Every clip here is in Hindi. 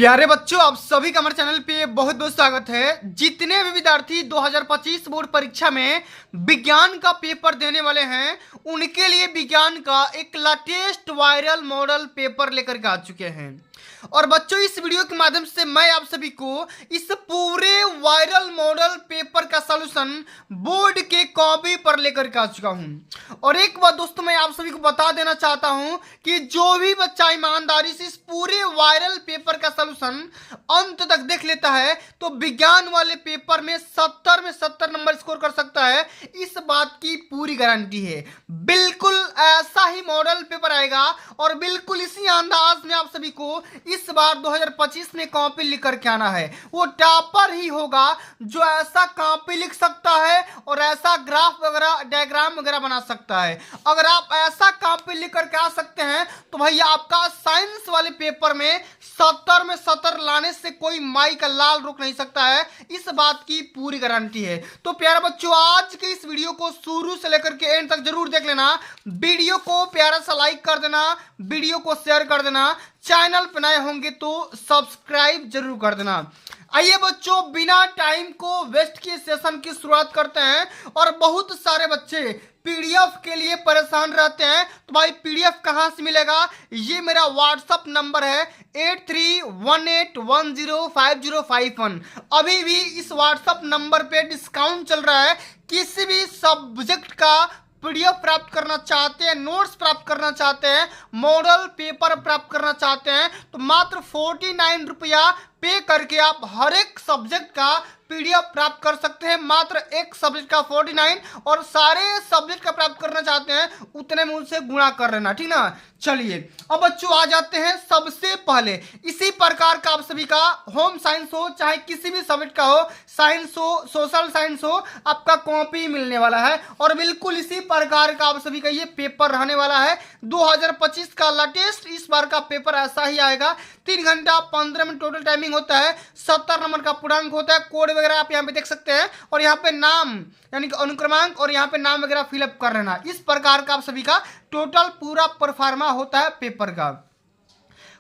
प्यारे बच्चों, आप सभी का हमारे चैनल पे बहुत बहुत स्वागत है। जितने भी विद्यार्थी 2025 बोर्ड परीक्षा में विज्ञान का पेपर देने वाले हैं, उनके लिए विज्ञान का एक लेटेस्ट वायरल मॉडल पेपर लेकर के आ चुके हैं। और बच्चों, इस वीडियो के माध्यम से मैं आप सभी को इस पूरे वायरल मॉडल पेपर का सॉल्यूशन बोर्ड के कॉपी पर लेकर के आ चुका हूं। और एक बात दोस्तों, मैं आप सभी को बता देना चाहता हूं कि जो भी बच्चा ईमानदारी से इस पूरे वायरल पेपर का सॉल्यूशन अंत तक देख लेता है तो विज्ञान वाले पेपर में 70 में 70 नंबर स्कोर कर सकता है। इस बात की पूरी गारंटी है। बिल्कुल ऐसा ही मॉडल पेपर आएगा और बिल्कुल इसी अंदाज में आप सभी को इस बार 2025 में कॉपी लिख करके आना है। वो टॉपर ही होगा जो ऐसा कॉपी लिख सकता है और ऐसा ग्राफ वगैरह डायग्राम वगैरह बना सकता है। अगर आप ऐसा कॉपी लिख करके आ सकते हैं तो भैया आपका साइंस वाले पेपर में 70 में 70 लाने से कोई माई का लाल रुक नहीं सकता है। इस बात की पूरी गारंटी है। तो प्यारे बच्चों, आज के इस वीडियो को शुरू से लेकर के एंड तक जरूर देख लेना। वीडियो को प्यारा सा लाइक कर देना, वीडियो को शेयर कर देना, चैनल पर नए होंगे तो सब्सक्राइब जरूर कर देना। आइए बच्चों, बिना टाइम को वेस्ट किए सेशन की शुरुआत करते हैं। और बहुत सारे बच्चे पीडीएफ के लिए परेशान रहते हैं, तो भाई पीडीएफ कहां से मिलेगा? ये मेरा व्हाट्सअप नंबर है 8318105051। अभी भी इस व्हाट्सअप नंबर पे डिस्काउंट चल रहा है। किसी भी सब्जेक्ट का पीडीएफ प्राप्त करना चाहते हैं, नोट्स प्राप्त करना चाहते हैं, मॉडल पेपर प्राप्त करना चाहते हैं तो मात्र 49 रुपया पे करके आप हर एक सब्जेक्ट का पीडीएफ प्राप्त कर सकते हैं। मात्र एक सब्जेक्ट का 49 और सारे सब्जेक्ट का प्राप्त करना चाहते हैं उतने में उनसे गुणा कर लेना, ठीक ना। चलिए अब बच्चों आ जाते हैं। सबसे पहले इसी प्रकार का आप सभी का होम साइंस हो चाहे किसी भी सब्जेक्ट का हो, साइंस हो सोशल साइंस हो, आपका कॉपी मिलने वाला है। और बिल्कुल इसी प्रकार का आप सभी का ये पेपर रहने वाला है। 2025 का लेटेस्ट इस बार का पेपर ऐसा ही आएगा। 3 घंटा 15 मिनट टोटल टाइमिंग होता है। 70 नंबर का पूर्णांक होता है। कोड वगैरह आप यहाँ पे देख सकते हैं और यहाँ पे नाम यानी कि अनुक्रमांक और यहाँ पे नाम वगैरह फिलअप कर लेना। इस प्रकार का आप सभी का टोटल पूरा परफॉर्मा होता है पेपर का।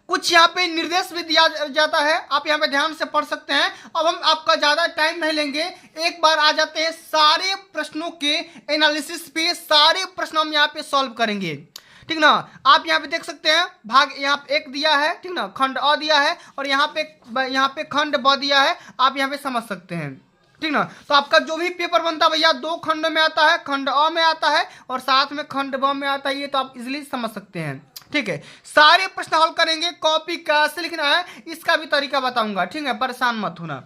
कुछ यहाँ पे निर्देश भी दिया जाता है, आप यहाँ पे ध्यान से पढ़ सकते हैं। अब हम आपका ज्यादा टाइम नहीं लेंगे, एक बार आ जाते हैं सारे प्रश्नों के एनालिसिस पे। सारे प्रश्न हम यहाँ पे सॉल्व करेंगे, ठीक ना। आप यहाँ पे देख सकते हैं भाग यहाँ पे 1 दिया है, ठीक ना, खंड अ दिया है और यहाँ पे खंड ब दिया है। आप यहाँ पे समझ सकते हैं, ठीक ना। तो आपका जो भी पेपर बनता है भैया 2 खंड में आता है, खंड अ में आता है और साथ में खंड ब में आता है। ये तो आप इजिली समझ सकते हैं, ठीक है। सारे प्रश्न हल करेंगे। कॉपी कैसे लिखना है इसका भी तरीका बताऊंगा, ठीक है, परेशान मत होना।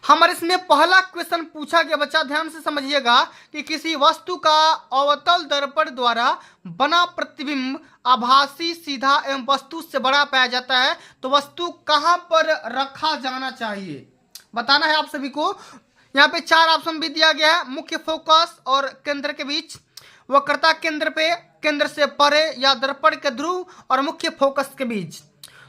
हमारे इसमें पहला क्वेश्चन पूछा गया, बच्चा ध्यान से समझिएगा कि किसी वस्तु का अवतल दर्पण द्वारा बना प्रतिबिंब आभासी, सीधा एवं वस्तु से बड़ा पाया जाता है तो वस्तु कहां पर रखा जाना चाहिए, बताना है आप सभी को। यहाँ पे 4 ऑप्शन भी दिया गया है। मुख्य फोकस और केंद्र के बीच, वक्रता केंद्र पे, केंद्र से परे या दर्पण के ध्रुव और मुख्य फोकस के बीच।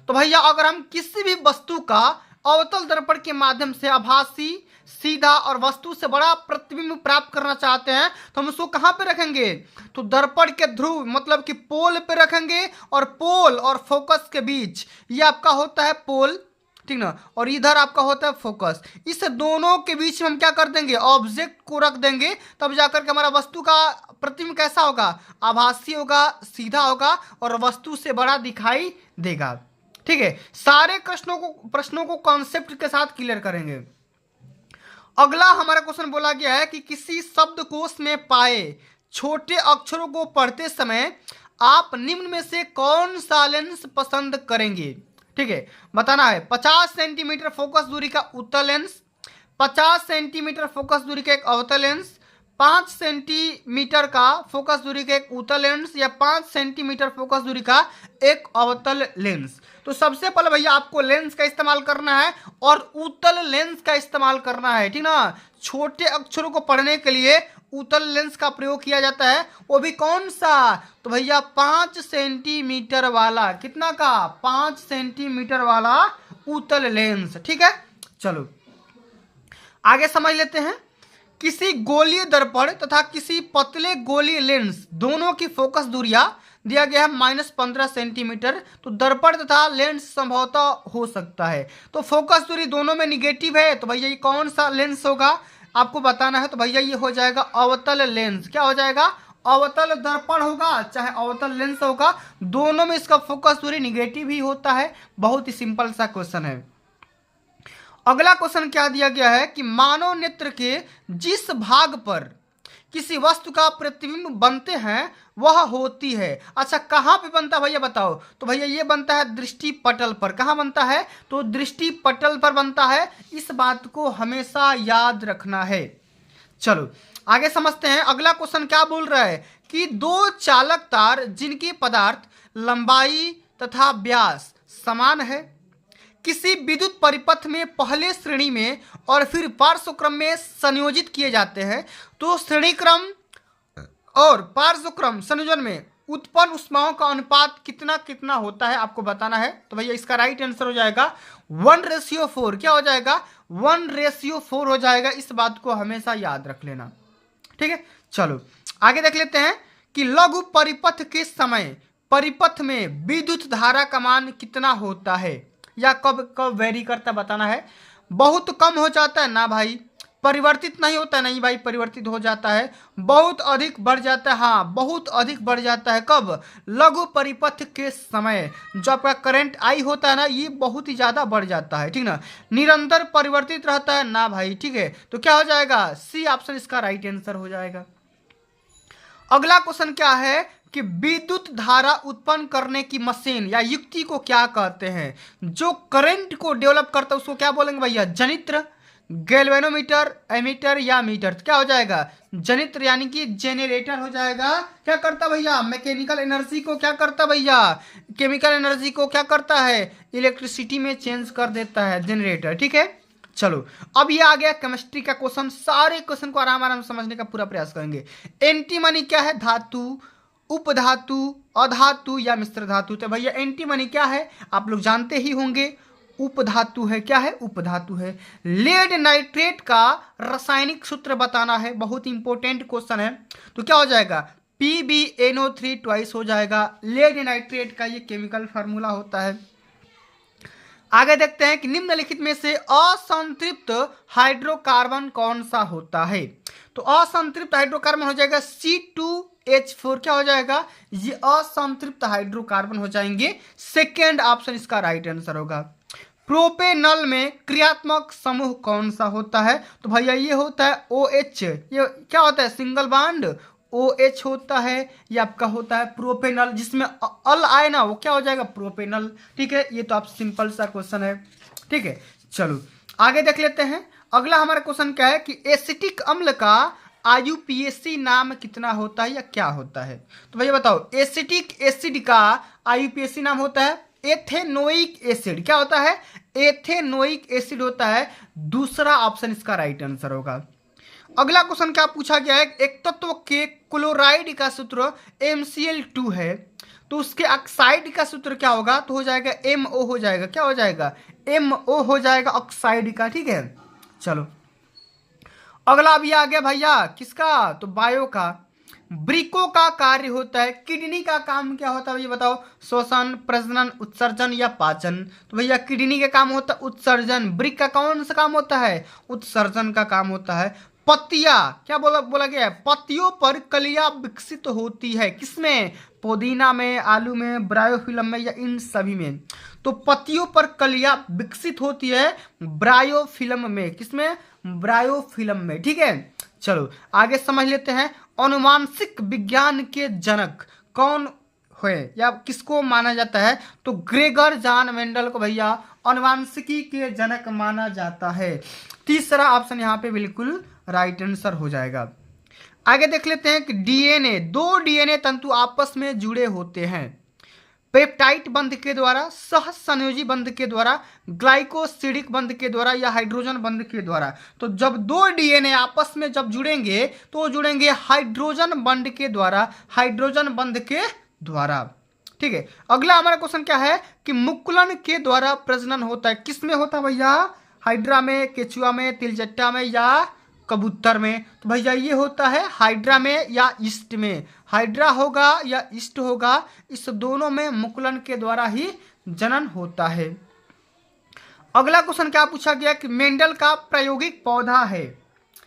तो भैया अगर हम किसी भी वस्तु का अवतल दर्पण के माध्यम से आभासी, सीधा और वस्तु से बड़ा प्रतिबिंब प्राप्त करना चाहते हैं तो हम उसको कहां पे रखेंगे? तो दर्पण के ध्रुव मतलब कि पोल पे रखेंगे और पोल और फोकस के बीच ये आपका होता है पोल, ठीक ना, और इधर आपका होता है फोकस। इस दोनों के बीच में हम क्या कर देंगे? ऑब्जेक्ट को रख देंगे, तब जाकर के हमारा वस्तु का प्रतिबिंब कैसा होगा? आभासी होगा, सीधा होगा और वस्तु से बड़ा दिखाई देगा, ठीक है। सारे प्रश्नों को कॉन्सेप्ट के साथ क्लियर करेंगे। अगला हमारा क्वेश्चन बोला गया है कि किसी शब्दकोश में पाए छोटे अक्षरों को पढ़ते समय आप निम्न में से कौन सा लेंस पसंद करेंगे, ठीक है, बताना है। 50 सेंटीमीटर फोकस दूरी का उत्तल लेंस, 50 सेंटीमीटर फोकस दूरी का एक अवतल लेंस, 5 सेंटीमीटर का फोकस दूरी का एक उत्तल लेंस या 5 सेंटीमीटर फोकस दूरी का एक अवतल लेंस। तो सबसे पहले भैया आपको लेंस का इस्तेमाल करना है और उत्तल लेंस का इस्तेमाल करना है, ठीक ना। छोटे अक्षरों को पढ़ने के लिए उत्तल लेंस का प्रयोग किया जाता है। वो भी कौन सा? तो भैया 5 सेंटीमीटर वाला। कितना का? 5 सेंटीमीटर वाला उत्तल लेंस, ठीक है। चलो आगे समझ लेते हैं। किसी गोलीय दर्पण तथा किसी पतले गोलीय लेंस दोनों की फोकस दूरियां दिया गया है -15 सेंटीमीटर। तो दर्पण तथा लेंस संभवतः हो सकता है। तो फोकस दूरी दोनों में निगेटिव है, तो भैया ये कौन सा लेंस होगा आपको बताना है। तो भैया ये हो जाएगा अवतल लेंस। क्या हो जाएगा? अवतल दर्पण होगा चाहे अवतल लेंस होगा, दोनों में इसका फोकस दूरी निगेटिव ही होता है। बहुत ही सिंपल सा क्वेश्चन है। अगला क्वेश्चन क्या दिया गया है कि मानव नेत्र के जिस भाग पर किसी वस्तु का प्रतिबिंब बनते हैं वह होती है। अच्छा, कहाँ पे बनता है भैया बताओ? तो भैया ये बनता है दृष्टि पटल पर। कहाँ बनता है? तो दृष्टि पटल पर बनता है। इस बात को हमेशा याद रखना है। चलो आगे समझते हैं। अगला क्वेश्चन क्या बोल रहा है कि दो चालक तार जिनकी पदार्थ लंबाई तथा व्यास समान है, किसी विद्युत परिपथ में पहले श्रेणी में और फिर पार्श्वक्रम में संयोजित किए जाते हैं, तो श्रेणी क्रम और पार्श्वक्रम संयोजन में उत्पन्न ऊष्माओं का अनुपात कितना कितना होता है आपको बताना है। तो भैया इसका राइट आंसर हो जाएगा 1:4। क्या हो जाएगा? 1:4 हो जाएगा। इस बात को हमेशा याद रख लेना, ठीक है। चलो आगे देख लेते हैं कि लघु परिपथ के समय परिपथ में विद्युत धारा का मान कितना होता है या कब कब वेरी करता बताना है। बहुत कम हो जाता है ना भाई, परिवर्तित नहीं होता है। नहीं भाई, परिवर्तित हो जाता है। बहुत अधिक बढ़ जाता है। हाँ, बहुत अधिक बढ़ जाता है। कब? लघु परिपथ के समय जो आपका करंट आई होता है ना, ये बहुत ही ज़्यादा बढ़ जाता है, ठीक ना। निरंतर परिवर्तित रहता है ना भाई, ठीक है। तो क्या हो जाएगा? सी ऑप्शन इसका राइट आंसर हो जाएगा। अगला क्वेश्चन क्या है कि विद्युत धारा उत्पन्न करने की मशीन या युक्ति को क्या कहते हैं? जो करंट को डेवलप करता है उसको क्या बोलेंगे भैया? जनित्र, गैल्वेनोमीटर, एमीटर या मीटर। क्या हो जाएगा? जनित्र यानी कि जेनरेटर हो जाएगा। क्या करता भैया? मैकेनिकल एनर्जी को क्या करता भैया? केमिकल एनर्जी को क्या करता है? इलेक्ट्रिसिटी में चेंज कर देता है, जनरेटर, ठीक है। चलो अब ये आ गया केमिस्ट्री का क्वेश्चन। सारे क्वेश्चन को आराम आराम समझने का पूरा प्रयास करेंगे। एंटीमनी क्या है? धातु, उपधातु, अधातु या मिश्र धातु। तो भैया एंटीमनी क्या है आप लोग जानते ही होंगे, उपधातु है। क्या है? उपधातु है। लेड नाइट्रेट का रासायनिक सूत्र बताना है, बहुत इंपॉर्टेंट क्वेश्चन है। तो क्या हो जाएगा? PbNO3 ट्वाइस हो जाएगा। लेड नाइट्रेट का ये केमिकल फार्मूला होता है। आगे देखते हैं कि निम्नलिखित में से असंतृप्त हाइड्रोकार्बन कौन सा होता है? तो असंतृप्त हाइड्रोकार्बन हो जाएगा C2H4। क्या हो जाएगा? ये असंतृप्त हाइड्रोकार्बन हो जाएंगे। सेकेंड ऑप्शन इसका राइट आंसर होगा। प्रोपेनल में क्रियात्मक समूह कौन सा होता है? तो भैया ये होता है OH। ये क्या होता है? सिंगल बॉन्ड OH होता है। ये आपका होता है प्रोपेनल। जिसमें अल आए ना वो क्या हो जाएगा? प्रोपेनल, ठीक है। ये तो आप सिंपल सा क्वेश्चन है, ठीक है। चलो आगे देख लेते हैं। अगला हमारा क्वेश्चन क्या है कि एसिटिक अम्ल का IUPAC नाम कितना होता है या क्या होता है? तो भैया बताओ, एसिटिक एसिड का IUPAC नाम होता है एथेनोइक एसिड। क्या होता है? एथेनोइक एसिड होता है। दूसरा ऑप्शन इसका राइट आंसर होगा। अगला क्वेश्चन क्या पूछा गया है? एक तत्व के क्लोराइड का सूत्र MCl2 है, तो उसके ऑक्साइड का सूत्र क्या होगा? तो हो जाएगा MO हो जाएगा। क्या हो जाएगा? MO हो जाएगा ऑक्साइड का, ठीक है। चलो अगला अभी आ गया भैया किसका? तो बायो का। ब्रिको का कार्य होता है। किडनी का काम क्या होता है भैया बताओ? श्वसन, प्रजनन, उत्सर्जन या पाचन। तो भैया किडनी का काम होता है उत्सर्जन। ब्रिक का कौन सा काम होता है? उत्सर्जन का काम होता है। पत्तियां क्या बोला गया है? पत्तियों पर कलियां विकसित होती है। किसमें? पुदीना में, आलू में, ब्रायोफिल्म में या इन सभी में। तो पत्तियों पर कलियां विकसित होती है ब्रायोफिल्म में। किसमें? ब्रायोफिल्म में, ठीक है। चलो आगे समझ लेते हैं। अनुवांशिक विज्ञान के जनक कौन है या किसको माना जाता है? तो ग्रेगर जॉन मेंडल को भैया अनुवांशिकी के जनक माना जाता है। तीसरा ऑप्शन यहाँ पे बिल्कुल राइट आंसर हो जाएगा। आगे देख लेते हैं कि DNA, 2 DNA तंतु आपस में जुड़े होते हैं पेप्टाइड बंध के द्वारा, सह संयोजी बंध के द्वारा, ग्लाइकोसिडिक बंध के द्वारा या हाइड्रोजन बंध के द्वारा। तो जब 2 DNA आपस में जब जुड़ेंगे तो जुड़ेंगे हाइड्रोजन बंध के द्वारा, हाइड्रोजन बंध के द्वारा, ठीक है। अगला हमारा क्वेश्चन क्या है कि मुकुलन के द्वारा प्रजनन होता है। किस में होता है भैया? हाइड्रा में, केचुआ में, तिलचट्टा में या कबूतर में। तो भैया ये होता है हाइड्रा में या ईस्ट में, हाइड्रा होगा या ईस्ट होगा, इस दोनों में मुकुलन के द्वारा ही जनन होता है। अगला क्वेश्चन क्या पूछा गया कि मेंडल का प्रायोगिक पौधा है,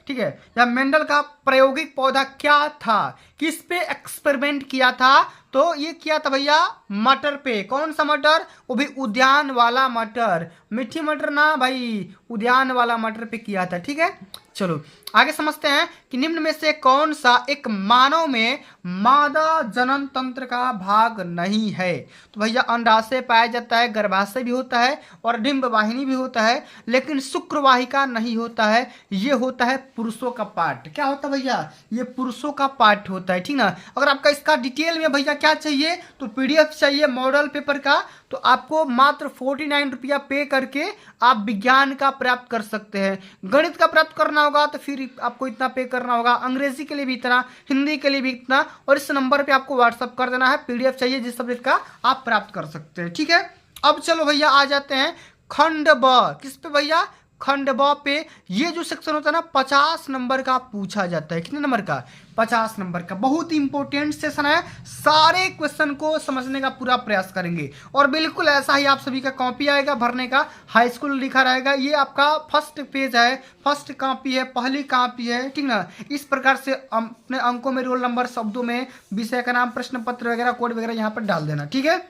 ठीक है, या मेंडल का प्रायोगिक पौधा क्या था, किस पे एक्सपेरिमेंट किया था, तो ये किया था भैया मटर पे। कौन सा मटर, वो भी उद्यान वाला मटर, मीठी मटर ना भाई, उद्यान वाला मटर पे किया था, ठीक है। चलो आगे समझते हैं कि निम्न में से कौन सा एक मानव में मादा जनन तंत्र का भाग नहीं है। तो भैया अंडाशय पाया जाता है, गर्भाशय भी होता है और डिंब वाहिनी भी होता है, लेकिन शुक्रवाहिका नहीं होता है। ये होता है पुरुषों का पार्ट। क्या होता है भैया, ये पुरुषों का पार्ट होता है, ठीक ना। अगर आपका इसका डिटेल में भैया क्या चाहिए, तो पीडीएफ चाहिए मॉडल पेपर का, तो आपको मात्र 49 रुपया पे करके आप विज्ञान का प्राप्त कर सकते हैं। गणित का प्राप्त करना होगा तो फिर आपको इतना पे करना होगा, अंग्रेजी के लिए भी इतना, हिंदी के लिए भी इतना, और इस नंबर पे आपको व्हाट्सअप कर देना है। पीडीएफ चाहिए जिस सब्जेक्ट का आप प्राप्त कर सकते हैं, ठीक है। अब चलो भैया आ जाते हैं खंड ब। किस पे भैया, खंड ब पे। ये जो सेक्शन होता है ना 50 नंबर का पूछा जाता है। कितने नंबर का, 50 नंबर का। बहुत ही इंपॉर्टेंट सेशन है, सारे क्वेश्चन को समझने का पूरा प्रयास करेंगे, और बिल्कुल ऐसा ही आप सभी का कॉपी आएगा भरने का, हाई स्कूल लिखा रहेगा। ये आपका फर्स्ट पेज है, फर्स्ट कॉपी है, पहली कॉपी है, ठीक ना। इस प्रकार से अपने अंकों में रोल नंबर, शब्दों में विषय का नाम, प्रश्न पत्र वगैरह, कोड वगैरह यहाँ पर डाल देना, ठीक है।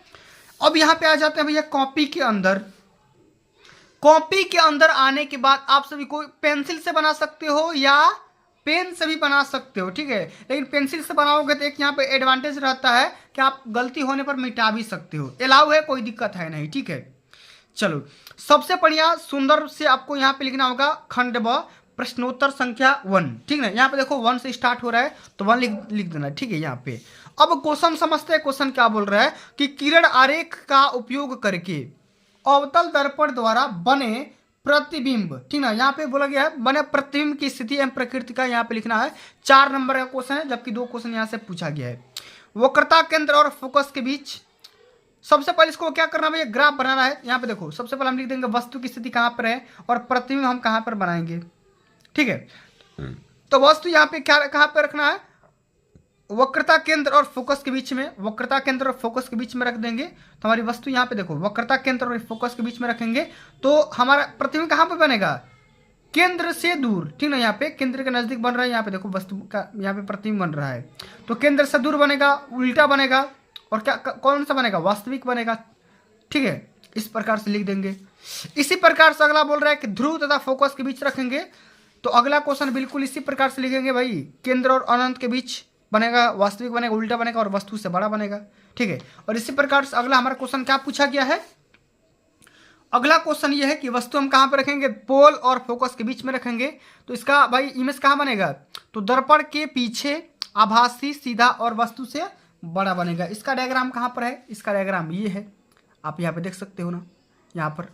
अब यहाँ पे आ जाते हैं भैया कॉपी के अंदर। कॉपी के अंदर आने के बाद आप सभी को पेंसिल से बना सकते हो या पेन से भी बना सकते हो, ठीक है। लेकिन पेंसिल से बनाओगे तो एक यहाँ पे एडवांटेज रहता है कि आप गलती होने पर मिटा भी सकते हो, अलाउ है, कोई दिक्कत है नहीं, ठीक है। चलो सबसे बढ़िया सुंदर से आपको यहाँ पे लिखना होगा खंड ब प्रश्नोत्तर संख्या 1, ठीक है। यहाँ पे देखो 1 से स्टार्ट हो रहा है तो 1 लिख देना, ठीक है। यहाँ पे अब क्वेश्चन समझते हैं। क्वेश्चन क्या बोल रहा है कि किरण आरेख का उपयोग करके अवतल दर्पण द्वारा बने प्रतिबिंब, ठीक ना। यहाँ पे बोला गया है बने प्रतिबिंब की स्थिति एवं प्रकृति का यहाँ पे लिखना है। 4 नंबर का क्वेश्चन है, जबकि 2 क्वेश्चन यहाँ से पूछा गया है। वक्रता केंद्र और फोकस के बीच, सबसे पहले इसको क्या करना है, ग्राफ बनाना है। यहाँ पे देखो सबसे पहले हम लिख देंगे वस्तु की स्थिति कहाँ पर है और प्रतिबिंब हम कहाँ पर बनाएंगे, ठीक है। तो वस्तु यहाँ पे क्या कहाँ पे रखना है, वक्रता केंद्र और फोकस के बीच में, वक्रता केंद्र और फोकस के बीच में रख देंगे तो हमारी वस्तु यहाँ पे देखो वक्रता केंद्र और फोकस के बीच में रखेंगे तो हमारा प्रतिबिंब कहाँ पे बनेगा, केंद्र से दूर, ठीक ना। यहाँ पे केंद्र के नजदीक बन रहा है, यहाँ पे देखो वस्तु का यहाँ पे प्रतिबिंब बन रहा है, तो केंद्र से दूर बनेगा, उल्टा बनेगा, और क्या कौन सा बनेगा, वास्तविक बनेगा, ठीक है। इस प्रकार से लिख देंगे। इसी प्रकार से अगला बोल रहा है कि ध्रुव तथा फोकस के बीच रखेंगे, तो अगला क्वेश्चन बिल्कुल इसी प्रकार से लिखेंगे भाई, केंद्र और अनंत के बीच बनेगा, वास्तविक बनेगा, उल्टा बनेगा और वस्तु से बड़ा बनेगा, ठीक है। और इसी प्रकार से अगला हमारा क्वेश्चन क्या पूछा गया है, अगला क्वेश्चन ये है कि वस्तु हम कहाँ पे रखेंगे, पोल और फोकस के बीच में रखेंगे, तो इसका भाई इमेज कहाँ बनेगा, तो दर्पण के पीछे, आभासी, सीधा और वस्तु से बड़ा बनेगा। इसका डायग्राम कहाँ पर है, इसका डायग्राम ये है, आप यहाँ पे देख सकते हो ना, यहाँ पर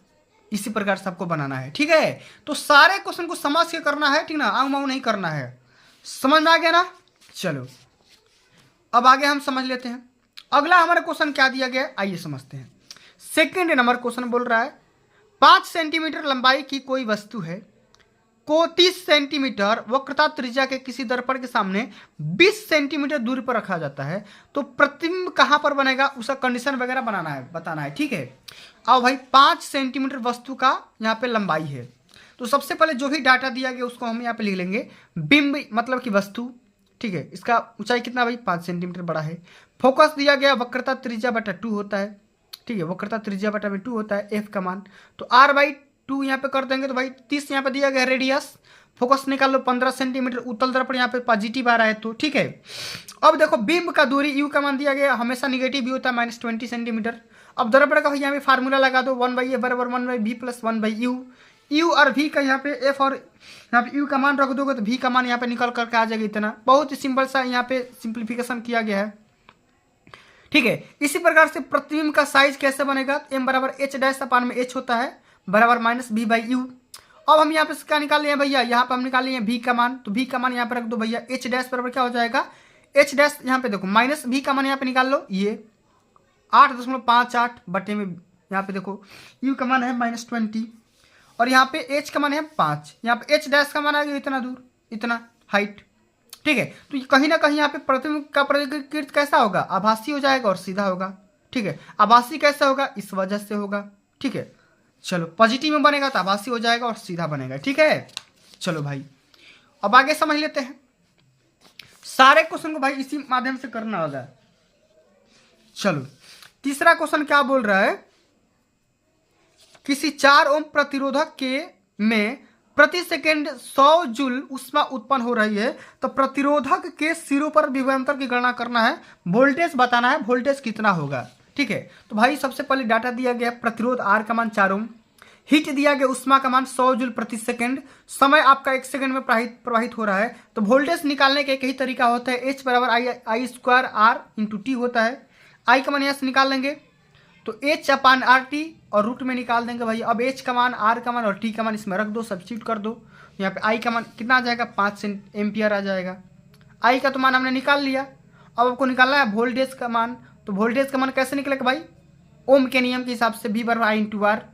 इसी प्रकार से आपको बनाना है, ठीक है। तो सारे क्वेश्चन को समझ के करना है, ठीक ना, आंग मांग नहीं करना है। समझ में आ गया ना। चलो अब आगे हम समझ लेते हैं अगला हमारा क्वेश्चन क्या दिया गया है, आइए समझते हैं। सेकंड नंबर क्वेश्चन बोल रहा है 5 सेंटीमीटर लंबाई की कोई वस्तु है को 30 सेंटीमीटर वक्रता त्रिज्या के किसी दर्पण के सामने 20 सेंटीमीटर दूरी पर रखा जाता है, तो प्रतिबिंब कहां पर बनेगा, उसका कंडीशन वगैरह बनाना है, बताना है, ठीक है। अब भाई 5 सेंटीमीटर वस्तु का यहाँ पे लंबाई है, तो सबसे पहले जो भी डाटा दिया गया उसको हम यहाँ पे लिख लेंगे। बिंब मतलब कि वस्तु, ठीक है, इसका ऊंचाई कितना भाई 5 सेंटीमीटर बड़ा है। फोकस दिया गया वक्रता त्रिज्या बटा 2 होता है, ठीक है, वक्रता त्रिज्या बटा में 2 होता है, एफ का मान, तो r/2 यहाँ पे कर देंगे, तो भाई 30 यहाँ पे दिया गया रेडियस, फोकस निकाल लो 15 सेंटीमीटर, उत्तल दर्पण यहाँ पे पॉजिटिव आ रहा है, तो ठीक है। अब देखो बिंब का दूरी यू का मान दिया गया, हमेशा निगेटिव भी होता है, -20 सेंटीमीटर। अब दर्पण का यहाँ पे फार्मूला लगा दो, 1/a बराबर 1/b प्लस 1/u, यू और v का यहाँ पे एफ और यहाँ पे यू का मान रख दोगे तो v का मान यहाँ पे निकल करके आ जाएगा इतना। बहुत ही सिंपल सा यहाँ पे सिंप्लीफिकेशन किया गया है, ठीक है। इसी प्रकार से प्रतिबिंब का साइज कैसे बनेगा, m बराबर h' अपान में h होता है बराबर -b/u। अब हम यहाँ पे क्या निकाल लिए हैं भैया, यहाँ पे हम निकाल लिए हैं v का मान, तो v का मान यहाँ पे रख दो भैया, h' बराबर क्या हो जाएगा, h' यहाँ पे देखो माइनस v का मान यहाँ पे निकाल लो, ये 8.58 बटे में यहाँ पे देखो u का मान है -20 और यहाँ पे h का मान है 5, यहाँ पे h' का मान आ गया इतना दूर, इतना हाइट, ठीक है। तो कहीं ना कहीं यहाँ पे प्रतिबिंब का प्रतिकृत कैसा होगा, आभासी हो जाएगा और सीधा होगा, ठीक है। आभासी कैसे होगा, इस वजह से होगा, ठीक है। चलो पॉजिटिव में बनेगा तो आभासी हो जाएगा और सीधा बनेगा, ठीक है। चलो भाई अब आगे समझ लेते हैं। सारे क्वेश्चन को भाई इसी माध्यम से करना होगा। चलो तीसरा क्वेश्चन क्या बोल रहा है, किसी 4 ओम प्रतिरोधक के में प्रति सेकेंड 100 जूल ऊष्मा उत्पन्न हो रही है, तो प्रतिरोधक के सिरों पर विभवांतर की गणना करना है, वोल्टेज बताना है, वोल्टेज कितना होगा, ठीक है। तो भाई सबसे पहले डाटा दिया गया प्रतिरोध R का मान 4 ओम, हीट दिया गया उष्मा का मान 100 जूल प्रति सेकेंड, समय आपका 1 सेकेंड में प्रवाहित हो रहा है। तो वोल्टेज निकालने का एक ही तरीका होता है, H बराबर आई स्क्वायर आर इंटू टी होता है। आई का मान यहाँ से निकाल लेंगे तो H अपान आर टी और रूट में निकाल देंगे भाई। अब H का मान, R का मान और T का मान इसमें रख दो, सब्स्टिट्यूट कर दो। यहाँ पे I का मान कितना आ जाएगा, 5 एम्पियर आ जाएगा। I का तो मान हमने निकाल लिया। अब आपको निकालना है वोल्टेज का मान। तो वोल्टेज का मान कैसे निकलेगा भाई, ओम के नियम के हिसाब से V बराबर आई इंटू आर,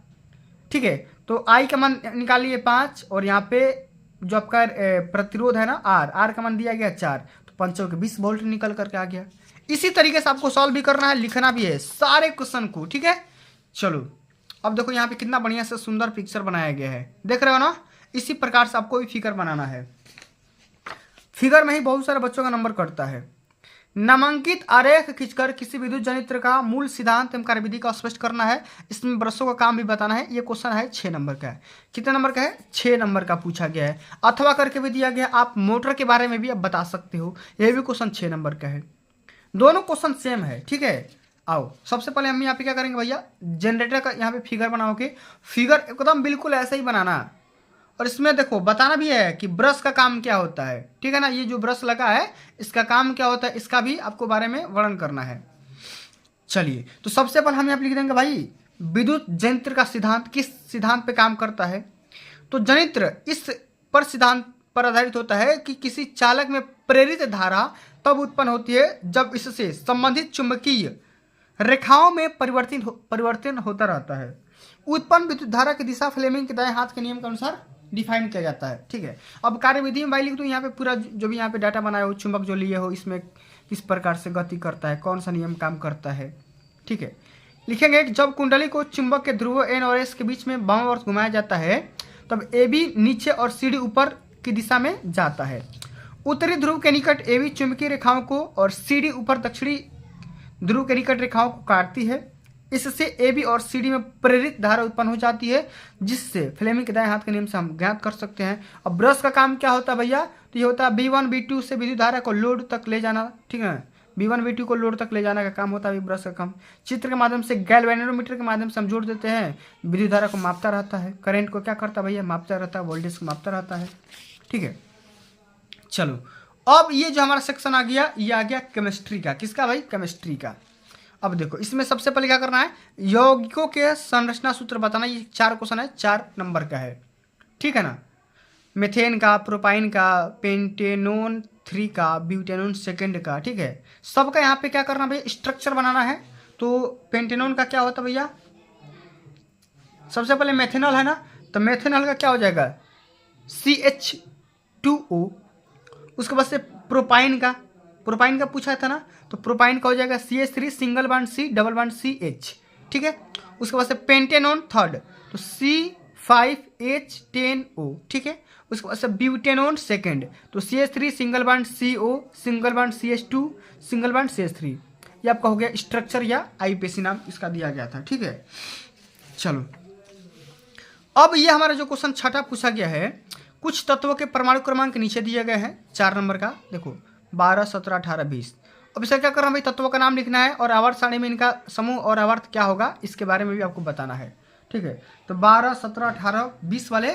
ठीक है। तो I का मान निकाल लिए 5 और यहाँ पे जो आपका प्रतिरोध है ना R का मान दिया गया 4, तो 5 के 20 वोल्ट निकल करके आ गया। इसी तरीके से आपको सॉल्व भी करना है, लिखना भी है सारे क्वेश्चन को, ठीक है। चलो अब देखो यहाँ पे कितना बढ़िया से सुंदर पिक्चर बनाया गया है, देख रहे हो ना। इसी प्रकार से आपको भी फिगर बनाना है। फिगर में ही बहुत सारे बच्चों का नंबर कटता है। नामांकित आरेख खींचकर किसी विद्युत जनित्र का मूल सिद्धांत एवं कार्यविधि का स्पष्ट करना है, इसमें ब्रशों का काम भी बताना है। ये क्वेश्चन है 6 नंबर का है। कितने नंबर का है, 6 नंबर का पूछा गया है। अथवा करके भी दिया गया, आप मोटर के बारे में भी अब बता सकते हो। यह भी क्वेश्चन 6 नंबर का है। दोनों क्वेश्चन सेम है, ठीक है। आओ सबसे पहले हम यहाँ पे क्या करेंगे भैया, जनरेटर का यहाँ पे फिगर बनाओगे। फिगर एकदम बिल्कुल ऐसे ही बनाना, और इसमें देखो बताना भी है कि ब्रश का काम क्या होता है, ठीक है ना। ये जो ब्रश लगा है इसका काम क्या होता है, इसका भी आपको बारे में वर्णन करना है। चलिए तो सबसे पहले हम यहाँ पे लिख देंगे भाई, विद्युत जनित्र का सिद्धांत किस सिद्धांत पे काम करता है। तो जनित्र इस पर सिद्धांत पर आधारित होता है कि किसी चालक में प्रेरित धारा तब उत्पन्न होती है जब इससे संबंधित चुंबकीय रेखाओं में परिवर्तन होता रहता है। उत्पन्न विद्युत धारा की दिशा फ्लेमिंग के दाएं हाथ के नियम के अनुसार डिफाइन किया जाता है, ठीक है। अब कार्यविधि में भाई लिख दो यहाँ पे पूरा जो भी यहाँ पे डाटा बनाया हो, चुंबक जो लिए हो इसमें किस प्रकार से गति करता है, कौन सा नियम काम करता है, ठीक है। लिखेंगे जब कुंडली को चुंबक के ध्रुव N और S के बीच में वामावर्त घुमाया जाता है तब AB नीचे और CD ऊपर की दिशा में जाता है। उत्तरी ध्रुव के निकट AB चुंबकीय रेखाओं को और CD ऊपर दक्षिणी ध्रुव के निकट रेखाओं को काटती है। इससे AB और CD में प्रेरित धारा उत्पन्न हो जाती है, जिससे फ्लेमिंग के दाएं हाथ के नियम से हम ज्ञात कर सकते हैं। अब ब्रश का काम क्या होता है भैया, तो ये होता है B1 B2 से विद्युत धारा को लोड तक ले जाना, ठीक है। B1 B2 को लोड तक ले जाने का काम होता है ब्रश का काम। चित्र के माध्यम से गैल्वेनोमीटर के माध्यम से हम जोड़ देते हैं, विद्युत धारा को मापता रहता है। करंट को क्या करता है भैया, मापता रहता है। वोल्टेज को मापता रहता है, ठीक है। चलो अब ये जो हमारा सेक्शन आ गया, ये आ गया केमिस्ट्री का। किसका भाई, केमिस्ट्री का। अब देखो इसमें सबसे पहले क्या करना है, यौगिकों के संरचना सूत्र बताना। ये 4 क्वेश्चन है, 4 नंबर का है, ठीक है ना। मेथेन का, प्रोपाइन का, पेंटेनोन 3 का, ब्यूटेनोन 2 का, ठीक है। सबका यहाँ पे क्या करना भैया, स्ट्रक्चर बनाना है। तो पेंटेनोन का क्या होता है भैया, सबसे पहले मेथेनॉल है ना, तो मेथेनॉल का क्या हो जाएगा CH2O। उसके बाद से प्रोपाइन का पूछा था ना, तो प्रोपाइन का हो जाएगा CH3 single bond C double bond CH, ठीक है। उसके बाद से पेंटेनोन 3rd, तो C5H10O, ठीक है। उसके बाद से ब्यूटेनोन 2nd, तो CH3 single bond CO single bond CH2 single bond CH3। ये आपका हो गया स्ट्रक्चर या IUPAC नाम इसका दिया गया था, ठीक है। चलो अब ये हमारा जो क्वेश्चन 6 पूछा गया है, कुछ तत्वों के परमाणु क्रमांक नीचे दिए गए हैं 4 नंबर का। देखो 12 17 18 20। अब इसे क्या करना भाई, तत्वों का नाम लिखना है और आवर्त सारणी में इनका समूह और आवर्त क्या होगा इसके बारे में भी आपको बताना है, ठीक है। तो 12 17 18 20 वाले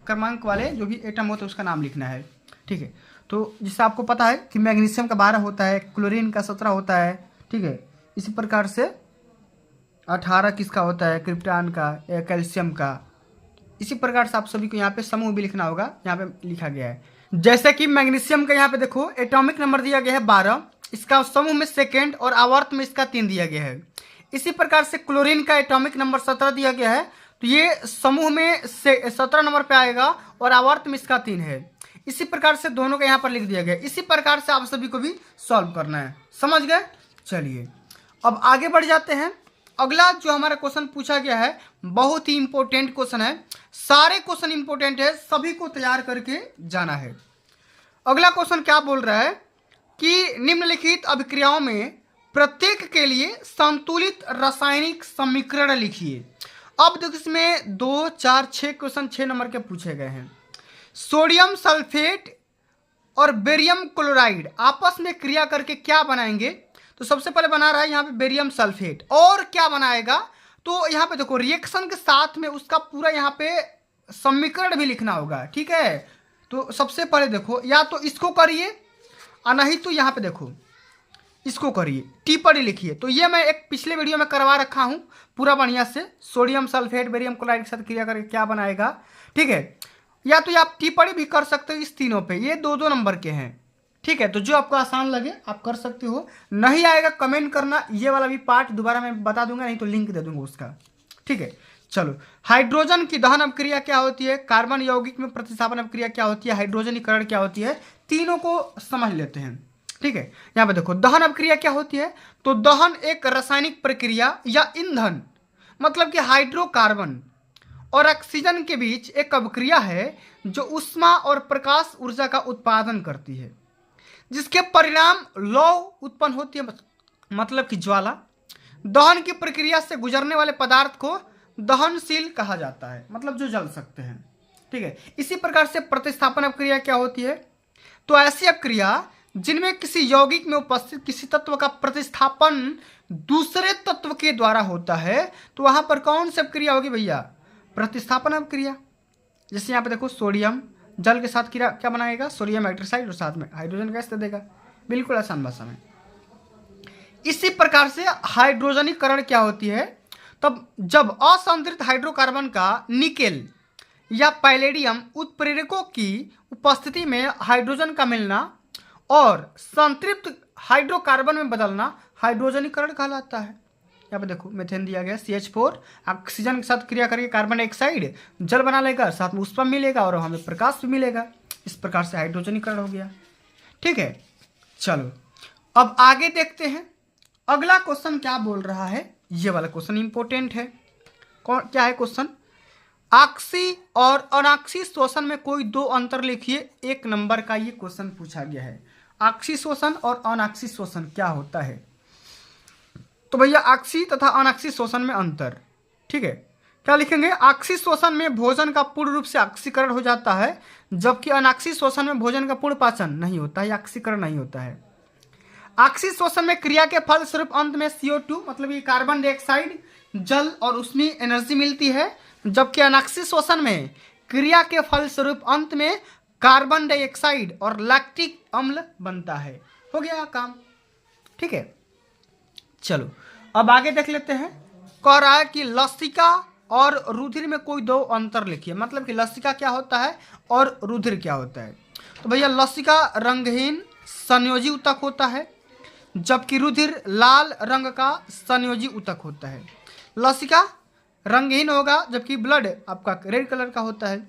क्रमांक वाले जो भी एटम होते हैं उसका नाम लिखना है, ठीक है। तो जिससे आपको पता है कि मैग्नीशियम का 12 होता है, क्लोरीन का 17 होता है, ठीक है। इसी प्रकार से 18 किसका होता है, क्रिप्टॉन का या कैल्शियम का। इसी प्रकार से आप सभी को यहाँ पे समूह भी लिखना होगा, यहाँ पे लिखा गया है। जैसे कि मैग्नीशियम का यहाँ पे देखो एटॉमिक नंबर दिया गया है 12, इसका समूह में 2nd और आवर्त में इसका 3 दिया गया है। इसी प्रकार से क्लोरीन का एटॉमिक नंबर 17 दिया गया है, तो ये समूह में 17 नंबर पे आएगा और आवर्त में इसका 3 है। इसी प्रकार से दोनों का यहाँ पर लिख दिया गया। इसी प्रकार से आप सभी को भी सॉल्व करना है, समझ गए। चलिए अब आगे बढ़ जाते हैं। अगला जो हमारा क्वेश्चन पूछा गया है बहुत ही इंपॉर्टेंट क्वेश्चन है, सारे क्वेश्चन इंपॉर्टेंट है, सभी को तैयार करके जाना है। अगला क्वेश्चन क्या बोल रहा है कि निम्नलिखित अभिक्रियाओं में प्रत्येक के लिए संतुलित रासायनिक समीकरण लिखिए। अब देखो इसमें 2, 4, 6 क्वेश्चन 6 नंबर के पूछे गए हैं। सोडियम सल्फेट और बेरियम क्लोराइड आपस में क्रिया करके क्या बनाएंगे, तो सबसे पहले बना रहा है यहाँ पे बेरियम सल्फेट, और क्या बनाएगा, तो यहाँ पे देखो रिएक्शन के साथ में उसका पूरा यहाँ पे समीकरण भी लिखना होगा, ठीक है। तो सबसे पहले देखो या तो इसको करिए और नहीं तो यहाँ पे देखो इसको करिए, टिप्पणी लिखिए। तो ये मैं एक पिछले वीडियो में करवा रखा हूँ पूरा बढ़िया से, सोडियम सल्फेट बेरियम क्लोराइड के साथ क्रिया करके क्या बनाएगा, ठीक है। या तो आप टिप्पणी भी कर सकते हो इस तीनों पे, ये 2-2 नंबर के हैं, ठीक है। तो जो आपको आसान लगे आप कर सकते हो, नहीं आएगा कमेंट करना, ये वाला भी पार्ट दोबारा मैं बता दूंगा, नहीं तो लिंक दे दूंगा उसका, ठीक है। चलो हाइड्रोजन की दहन अपक्रिया क्या होती है, कार्बन यौगिक में प्रतिस्थापन अपक्रिया क्या होती है, हाइड्रोजनीकरण क्या होती है, तीनों को समझ लेते हैं, ठीक है। यहाँ पे देखो दहन अपक्रिया क्या होती है, तो दहन एक रासायनिक प्रक्रिया या ईंधन, मतलब कि हाइड्रोकार्बन और ऑक्सीजन के बीच एक अपक्रिया है जो ऊष्मा और प्रकाश ऊर्जा का उत्पादन करती है, जिसके परिणाम लौ उत्पन्न होती है, मतलब कि ज्वाला। दहन की प्रक्रिया से गुजरने वाले पदार्थ को दहनशील कहा जाता है, मतलब जो जल सकते हैं, ठीक है। इसी प्रकार से प्रतिस्थापन अपक्रिया क्या होती है, तो ऐसी अपक्रिया जिनमें किसी यौगिक में उपस्थित किसी तत्व का प्रतिस्थापन दूसरे तत्व के द्वारा होता है, तो वहां पर कौन सी अपक्रिया होगी भैया, प्रतिस्थापन अपक्रिया। जैसे यहाँ पे देखो सोडियम जल के साथ क्या बनाएगा, सोडियम हाइड्रोक्साइड और साथ में हाइड्रोजन गैस दे देगा, बिल्कुल आसान भाषा में। इसी प्रकार से हाइड्रोजनीकरण क्या होती है, तब जब असंतृप्त हाइड्रोकार्बन का निकेल या पैलेडियम उत्प्रेरकों की उपस्थिति में हाइड्रोजन का मिलना और संतृप्त हाइड्रोकार्बन में बदलना हाइड्रोजनीकरण कहलाता है। यहाँ पे देखो मेथेन दिया गया CH4 ऑक्सीजन के साथ क्रिया करके कार्बन डाइऑक्साइड जल बना लेगा, साथ में ऊष्मा मिलेगा और हमें प्रकाश भी मिलेगा, इस प्रकार से हाइड्रोजनीकरण हो गया, ठीक है। चलो अब आगे देखते हैं अगला क्वेश्चन क्या बोल रहा है, ये वाला क्वेश्चन इंपॉर्टेंट है। क्या है क्वेश्चन, ऑक्सी और अनाक्सी शोषण में कोई 2 अंतर लिखिए। 1 नंबर का ये क्वेश्चन पूछा गया है, ऑक्सी शोषण और अनाक्सी शोषण क्या होता है। तो भैया ऑक्सी तथा अनाक्सी शोषण में अंतर, ठीक है। क्या लिखेंगे, ऑक्सी शोषण में भोजन का पूर्ण रूप से ऑक्सीकरण हो जाता है, जबकि अनाक्सी शोषण में भोजन का पूर्ण पाचन नहीं होता है, ऑक्सीकरण नहीं होता है। ऑक्सी शोषण में क्रिया के फलस्वरूप अंत में CO2 मतलब ये कार्बन डाइऑक्साइड जल और उसमें एनर्जी मिलती है, जबकि अनाक्सी शोषण में क्रिया के फलस्वरूप अंत में कार्बन डाइऑक्साइड और लैक्टिक अम्ल बनता है। हो गया काम, ठीक है। चलो अब आगे देख लेते हैं। कह रहा है कि लसिका और रुधिर में कोई 2 अंतर लिखिए, मतलब कि लसिका क्या होता है और रुधिर क्या होता है। तो भैया लसिका रंगहीन संयोजी ऊतक होता है, जबकि रुधिर लाल रंग का संयोजी ऊतक होता है। लसिका रंगहीन होगा जबकि ब्लड आपका रेड कलर का होता है।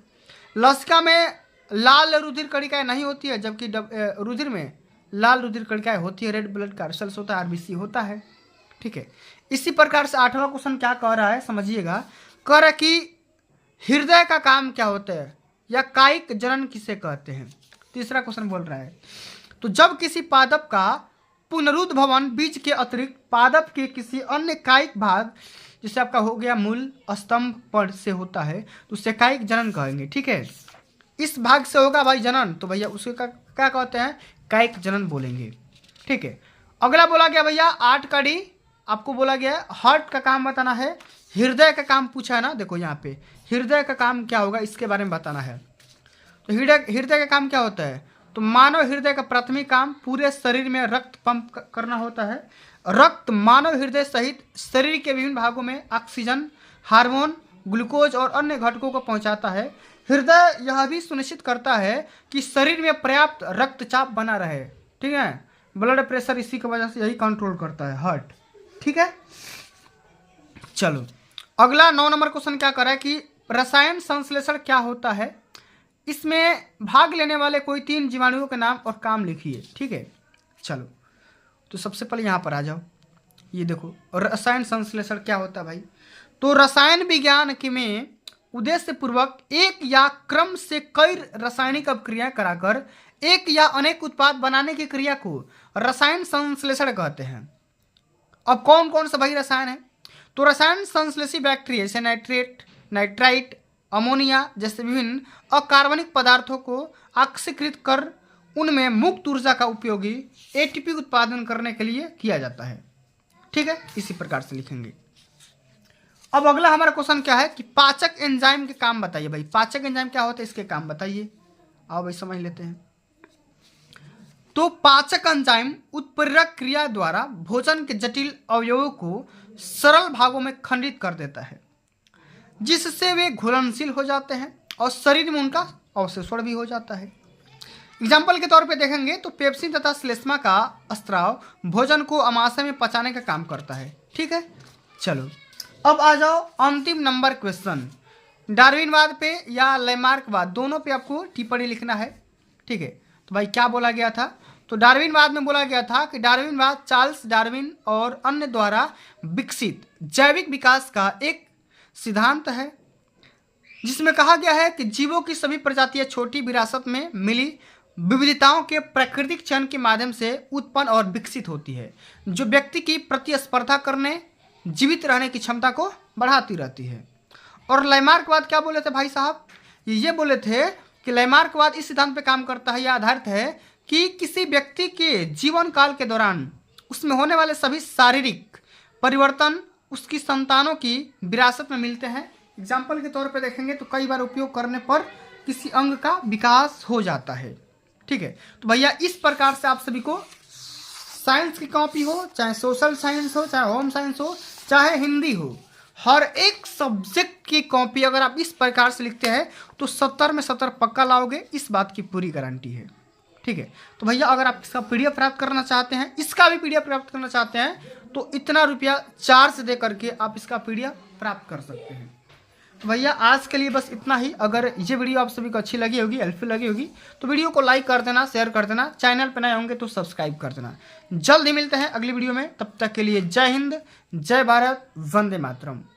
लसिका में लाल रुधिर कणिकाएं नहीं होती है, जबकि रुधिर में लाल रुधिर कणिकाएं होती है, रेड ब्लड का सेल्स होता है, RBC होता है, ठीक है। इसी प्रकार से 8वां क्वेश्चन क्या कह रहा है समझिएगा, कह रहा है कि हृदय का काम क्या होता है या कायिक जनन किसे कहते हैं। तीसरा क्वेश्चन बोल रहा है, तो जब किसी पादप का पुनरुद्भवन बीज के अतिरिक्त पादप के किसी अन्य कायिक भाग जैसे आपका हो गया मूल स्तंभ पर से होता है तो उसे कायिक जनन कहेंगे, ठीक है। इस भाग से होगा भाई जनन, तो भैया उसे क्या कहते हैं, कायिक जनन बोलेंगे, ठीक है। अगला बोला गया भैया 8 का डी, आपको बोला गया है हार्ट का काम बताना है, हृदय का काम पूछा है ना, देखो यहाँ पे हृदय का काम क्या होगा इसके बारे में बताना है। तो हृदय का काम क्या होता है, तो मानव हृदय का प्राथमिक काम पूरे शरीर में रक्त पंप करना होता है। रक्त मानव हृदय सहित शरीर के विभिन्न भागों में ऑक्सीजन, हार्मोन, ग्लूकोज और अन्य घटकों को पहुंचाता है। हृदय यह भी सुनिश्चित करता है कि शरीर में पर्याप्त रक्तचाप बना रहे, ठीक है। ब्लड प्रेशर इसी की वजह से यही कंट्रोल करता है हार्ट, ठीक है। चलो अगला 9 नंबर क्वेश्चन क्या कर रहा है कि रसायन संश्लेषण क्या होता है। इसमें भाग लेने वाले कोई 3 जीवाणुओं के नाम और काम लिखिए। ठीक है, चलो तो सबसे पहले यहाँ पर आ जाओ। ये देखो रसायन संश्लेषण क्या होता है भाई। तो रसायन विज्ञान के में उद्देश्य पूर्वक एक या क्रम से कई रासायनिक अपक्रियाएं कराकर एक या अनेक उत्पाद बनाने की क्रिया को रसायन संश्लेषण कहते हैं। अब कौन कौन सा भाई रसायन है? तो रसायन संश्लेषी बैक्टीरिया जैसे नाइट्रेट, नाइट्राइट, अमोनिया जैसे विभिन्न अकार्बनिक पदार्थों को ऑक्सीकृत कर उनमें मुक्त ऊर्जा का उपयोगी एटीपी उत्पादन करने के लिए किया जाता है। ठीक है, इसी प्रकार से लिखेंगे। अब अगला हमारा क्वेश्चन क्या है कि पाचक एंजाइम के काम बताइए भाई। पाचक एंजाइम क्या होता है, इसके काम बताइए। आओ भाई समझ लेते हैं। तो पाचक एंजाइम उत्प्रेरक क्रिया द्वारा भोजन के जटिल अवयवों को सरल भागों में खंडित कर देता है, जिससे वे घुलनशील हो जाते हैं और शरीर में उनका अवशोषण भी हो जाता है। एग्जाम्पल के तौर पे देखेंगे तो पेप्सिन तथा श्लेष्मा का स्त्राव भोजन को अमाशय में पचाने का काम करता है। ठीक है, चलो अब आ जाओ अंतिम नंबर क्वेश्चन। डार्विनवाद पे या लैमार्कवाद दोनों पे आपको टिप्पणी लिखना है। ठीक है, तो भाई क्या बोला गया था? तो डार्विनवाद में बोला गया था कि डार्विनवाद चार्ल्स डार्विन और अन्य द्वारा विकसित जैविक विकास का एक सिद्धांत है, जिसमें कहा गया है कि जीवों की सभी प्रजातियां छोटी विरासत में मिली विविधताओं के प्राकृतिक चयन के माध्यम से उत्पन्न और विकसित होती है, जो व्यक्ति की प्रतिस्पर्धा करने, जीवित रहने की क्षमता को बढ़ाती रहती है। और लैमार्कवाद क्या बोले थे भाई साहब? ये बोले थे कि लैमार्कवाद इस सिद्धांत पे काम करता है या आधारित है कि किसी व्यक्ति के जीवन काल के दौरान उसमें होने वाले सभी शारीरिक परिवर्तन उसकी संतानों की विरासत में मिलते हैं। एग्जाम्पल के तौर पे देखेंगे तो कई बार उपयोग करने पर किसी अंग का विकास हो जाता है। ठीक है, तो भैया इस प्रकार से आप सभी को साइंस की कॉपी हो, चाहे सोशल साइंस हो, चाहे होम साइंस हो, चाहे हिंदी हो, हर एक सब्जेक्ट की कॉपी अगर आप इस प्रकार से लिखते हैं तो 70 में 70 पक्का लाओगे, इस बात की पूरी गारंटी है। ठीक है, तो भैया अगर आप इसका पीडीएफ प्राप्त करना चाहते हैं, इसका भी पीडीएफ प्राप्त करना चाहते हैं तो इतना रुपया चार्ज दे करके आप इसका पीडीएफ प्राप्त कर सकते हैं। तो भैया आज के लिए बस इतना ही। अगर ये वीडियो आप सभी को अच्छी लगी होगी, हेल्पफुल लगी होगी तो वीडियो को लाइक कर देना, शेयर कर देना, चैनल पर नए होंगे तो सब्सक्राइब कर देना। जल्द ही मिलते हैं अगली वीडियो में, तब तक के लिए जय हिंद, जय भारत, वंदे मातरम।